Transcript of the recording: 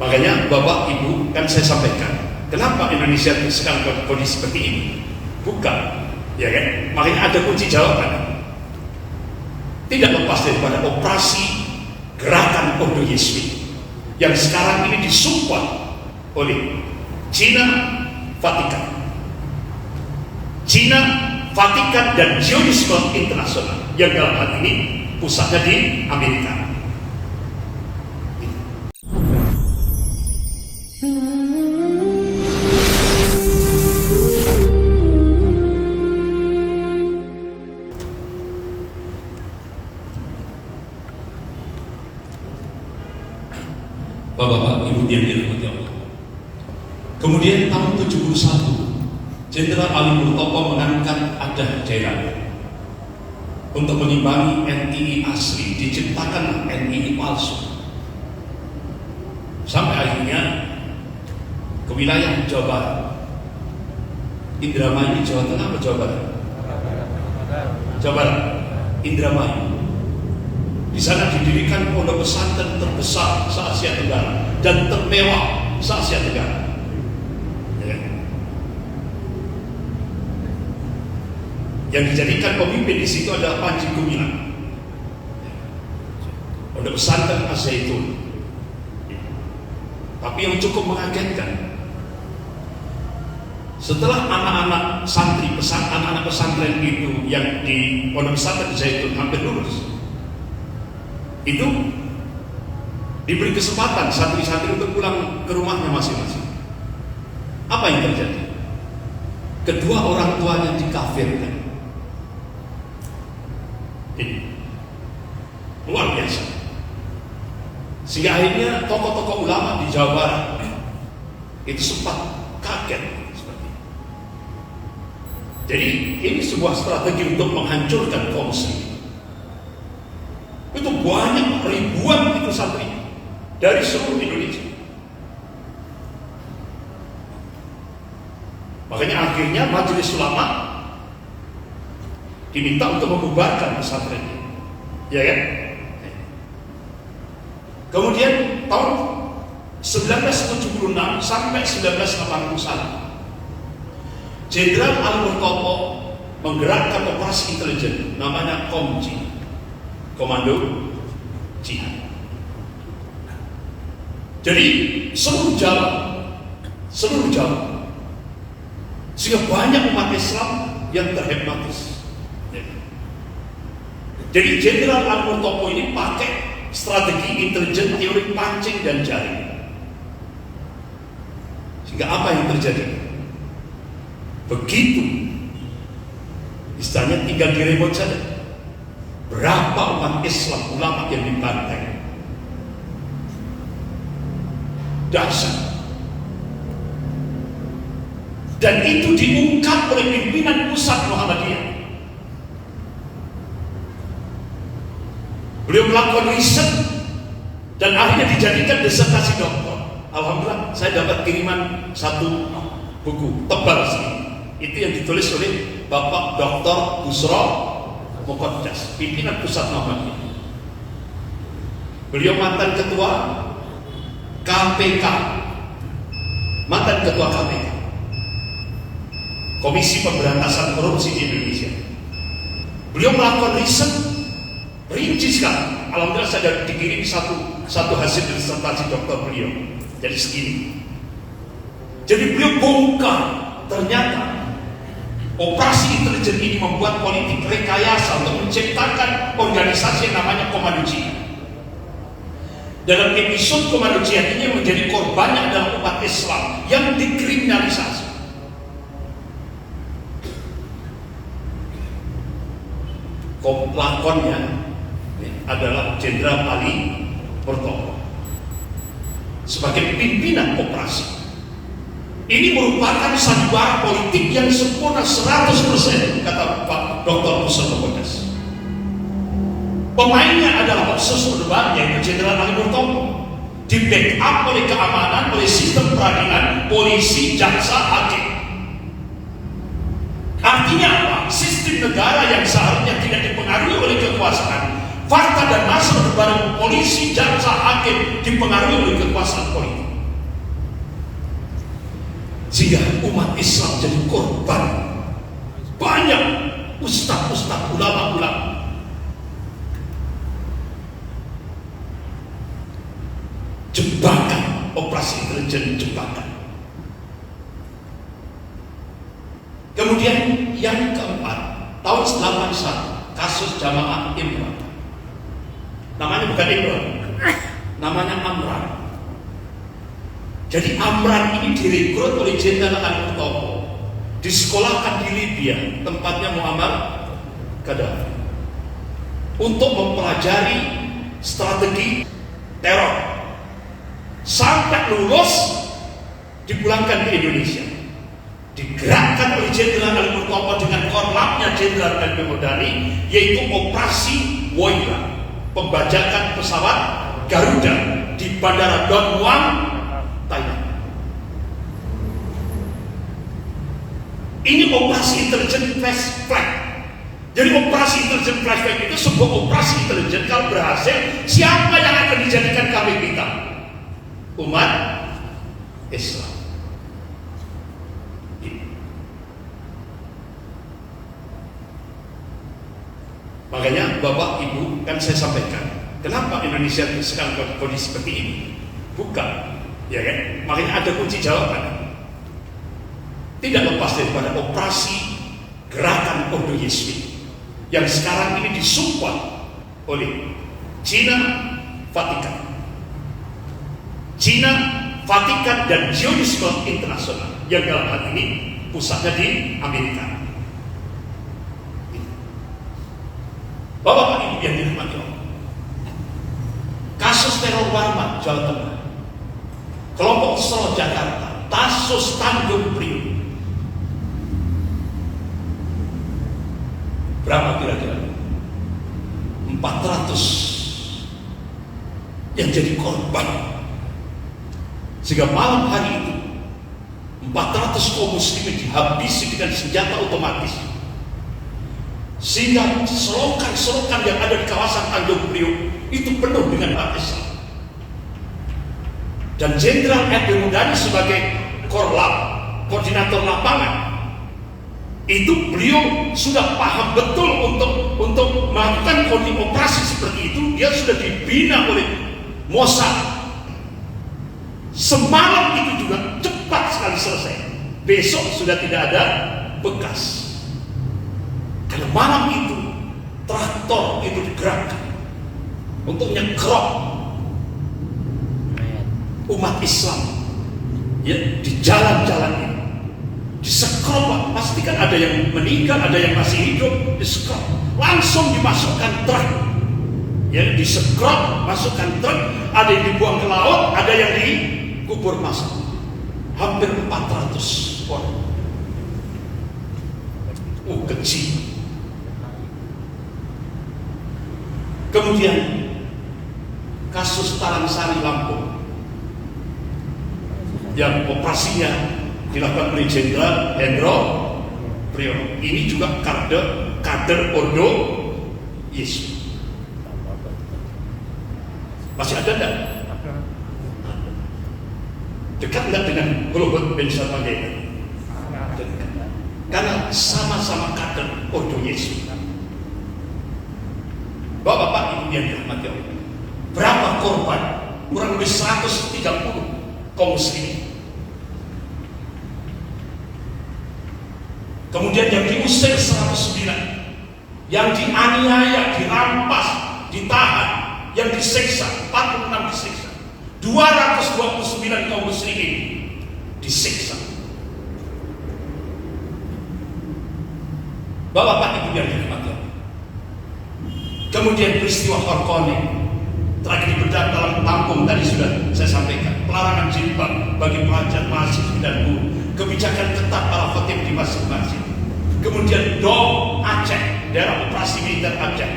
Makanya Bapak Ibu kan saya sampaikan, kenapa Indonesia sekarang kondisi seperti ini? Bukan, ya kan? Makanya ada kunci jawaban. Tidak lepas daripada operasi gerakan Ordo Yesui yang sekarang ini disupport oleh Cina, Vatikan, dan Zionisme internasional yang dalam hal ini pusatnya di Amerika. Bapak-bapak, Ibu yang dirahmati Allah. Kemudian tahun 71, Jenderal Ali Murtopo mengangkat Adah Jaya untuk mengimbangi NII asli, diciptakan NII palsu. Sampai akhirnya ke wilayah Jawa Barat, Indramayu, Jawa Tengah atau Jawa Barat? Jawa Barat, Indramayu. Di sana didirikan pondok pesantren terbesar se-Asia Tenggara dan termewah se-Asia Tenggara. Ya. Yang dijadikan pemimpin di situ adalah Panji Gumilang. Pondok pesantren Az-Zaitun. Tapi yang cukup mengagetkan, setelah anak-anak santri, anak-anak pesantren itu yang di pondok pesantren Az-Zaitun hampir lulus, itu diberi kesempatan santri-santri untuk pulang ke rumahnya masing-masing. Apa yang terjadi? Kedua orang tuanya dikafirkan. Ini luar biasa. Sehingga akhirnya tokoh-tokoh ulama di Jawa Barat itu sempat kaget seperti itu. Jadi ini sebuah strategi untuk menghancurkan kaum muslimin. Itu banyak, ribuan itu santri dari seluruh Indonesia. Makanya akhirnya majelis ulama diminta untuk membubarkan pesantren ini, ya kan? Kemudian tahun 1976 sampai 1981, Jenderal Ali Murtopo menggerakkan operasi intelijen namanya Komji, Komando Jihad. Jadi seluruh Jawa, sehingga banyak umat Islam yang terhipnotis. Jadi Jenderal Ali Murtopo ini pakai strategi intelijen, teori pancing dan jaring. Sehingga apa yang terjadi? Begitu istilahnya tinggal diremot saja, berapa umat Islam ulama yang dibantai. Dahsyat. Dan itu diungkap oleh pimpinan pusat Muhammadiyah. Beliau melakukan riset dan akhirnya dijadikan disertasi doktor. Alhamdulillah saya dapat kiriman satu buku tebal sekali. Itu yang ditulis oleh Bapak Dr. Busro Muqaddas, pimpinan pusat Muhammadiyah. Beliau mantan ketua KPK, mantan ketua KPK, Komisi Pemberantasan Korupsi di Indonesia. Beliau melakukan riset rinci sekali. Alhamdulillah saya dikirim satu hasil disertasi doktor beliau. Jadi segini. Jadi beliau bongkar, ternyata operasi intelijen ini membuat politik rekayasa untuk menciptakan organisasi yang namanya Komando Jihad. Dalam episode Komando Jihad ini menjadi korbannya adalah umat Islam yang dikriminalisasi. Lakonnya adalah Jenderal Ali Murtopo sebagai pimpinan operasi. Ini merupakan sandiwara politik yang sempurna 100%, kata Pak Dr. Busro Muqaddas. Pemainnya adalah Otsus Orde Baru, yaitu Jenderal Ali Murtopo, di backup oleh keamanan, oleh sistem peradilan, polisi, jaksa, hakim. Artinya apa? Sistem negara yang seharusnya tidak dipengaruhi oleh kekuasaan, fakta dan masa Orde Baru, polisi, jaksa, hakim dipengaruhi oleh kekuasaan politik. Sehingga umat Islam jadi korban. Banyak ustaz-ustaz, ulama-ulama jebakan, operasi intelijen jebakan. Kemudian yang keempat, tahun 81, kasus jamaah Imran. Namanya bukan Imran, namanya Amran. Jadi Amran ini direkrut oleh Jenderal Al-Mutopo, disekolahkan di Libya, tempatnya Muammar Gaddafi, untuk mempelajari strategi teror. Sampai lulus dipulangkan ke Indonesia, digerakkan oleh Jenderal Al-Mutopo dengan korlapnya Jenderal Al-Memodani, yaitu operasi Woyla, pembajakan pesawat Garuda di Bandara Don Muang, Thailand. Ini operasi intelijen flash flag. Jadi operasi intelijen flash flag itu sebuah operasi intelijen. Kalau berhasil, siapa yang akan dijadikan kambing hitam? Umat Islam. Makanya Bapak Ibu, kan saya sampaikan, kenapa Indonesia sekarang kondisi seperti ini? Bukan, ya kan? Makanya ada kunci jawaban. Tidak lepas daripada operasi gerakan Ordo Yesui yang sekarang ini disupport oleh Cina, Vatikan. Cina, Vatikan, dan Zionisme internasional yang dalam hal ini pusatnya di Amerika. Bapak Ibu yang dirahmati Allah, kasus teror Warman, Jawa Tengah, kelompok Solo Jakarta, kasus Tanjung Priok, berapa kira-kira? 400 yang jadi korban. Sehingga malam hari itu 400 kaum muslimin dihabisi dengan senjata otomatis. Sehingga selokan-selokan yang ada di kawasan Tanjung Priok itu penuh dengan umat Islam. Dan Jenderal Al-Memodani sebagai korlap, koordinator lapangan, itu beliau sudah paham betul untuk melakukan operasi seperti itu. Dia sudah dibina oleh Mossad. Semalam itu juga cepat sekali selesai. Besok sudah tidak ada bekas. Karena malam itu traktor itu digerakkan untuk nyekrok umat Islam, ya, di jalan-jalan ini. Disekrop, pasti kan ada yang meninggal, ada yang masih hidup, disekrop, langsung dimasukkan truk, ya, disekrop, masukkan truk, ada yang dibuang ke laut, ada yang dikubur massal. Hampir 400 orang. Kecil. Kemudian kasus Tarangsari Lampung yang operasinya dilakukan oleh Jenderal Hendro Priyono. Ini juga kader Ordo Yesui. Masih ada enggak? Dekat enggak dengan Luhut bin Sarpanjaitan? Karena sama-sama kader Ordo Yesui. Bapak-bapak Ibu yang dirahmati Allah, berapa korban? Kurang lebih 130 kaum muslimin. Kemudian yang diusir 109, yang dianiaya, dirampas, ditahan, yang disiksa 46 disiksa, 229 kaum muslimin disiksa. Bapak-bapak Ibu yang dirahmati Allah, kemudian peristiwa Harkoni, tragedi bedah dalam Lampung tadi sudah saya sampaikan, pelarangan jilbab bagi pelajar, mahasiswa dan guru, kebijakan ketat para khatib di masjid-masjid. Kemudian DOM Aceh, daerah operasi militer Aceh,